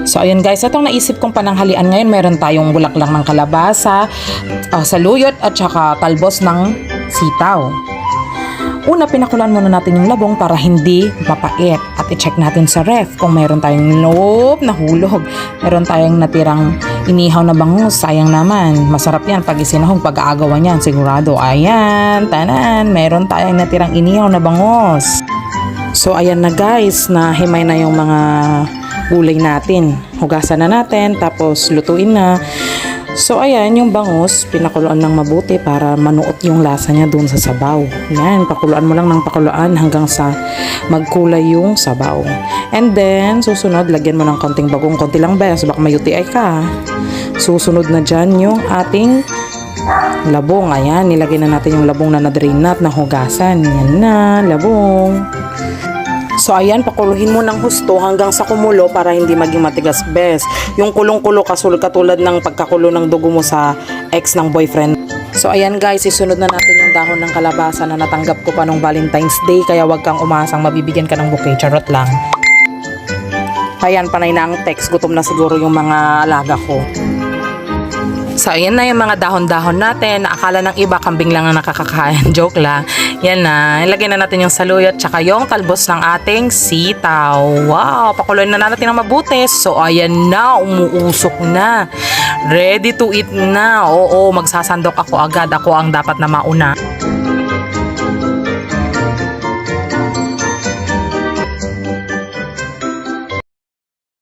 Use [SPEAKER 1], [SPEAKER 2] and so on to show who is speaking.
[SPEAKER 1] So ayun guys, itong naisip kong pananghalian ngayon, meron tayong bulaklak ng kalabasa, saluyot at saka talbos ng sitaw. Una, pinakulan muna natin yung labong para hindi mapait at i-check natin sa ref kung meron tayong na hulog. Meron tayong natirang inihaw na bangus, sayang naman. Masarap yan pag isinahog, pag-aagawan yan, sigurado. Ayan, tanan, meron tayong natirang inihaw na bangus. So ayan na guys, nahimay na yung mga gulay natin. Hugasan na natin, tapos lutuin na. So ayan, yung bangus, pinakuluan ng mabuti para manuot yung lasa niya dun sa sabaw. Yan, pakuluan mo lang ng pakuluan hanggang sa magkulay yung sabaw. And then, susunod, lagyan mo ng konting bagong, konti lang bes, baka may UTI ka. Susunod na dyan yung ating labong. Ayan, nilagay na natin yung labong na na-drain na at nahugasan. Yan na, labong. So ayan, pakuluhin mo ng husto hanggang sa kumulo para hindi maging matigas bes. Yung kulong-kulo katulad ng pagkakulo ng dugo mo sa ex ng boyfriend. So ayan guys, isunod na natin yung dahon ng kalabasa na natanggap ko pa nung Valentine's Day, kaya wag kang umasang mabibigyan ka ng bouquet, charot lang. Ayan, panay na ang text, gutom na siguro yung mga alaga ko. So, ayan na yung mga dahon-dahon natin. Akala ng iba, kambing lang ang nakakakain. Joke lang. Yan na. Ilagay na natin yung saluyot tsaka yung talbos ng ating sitaw. Wow! Pakuluin na natin ng mabuti. So, ayan na. Umuusok na. Ready to eat na. Oo, magsasandok ako agad. Ako ang dapat na mauna.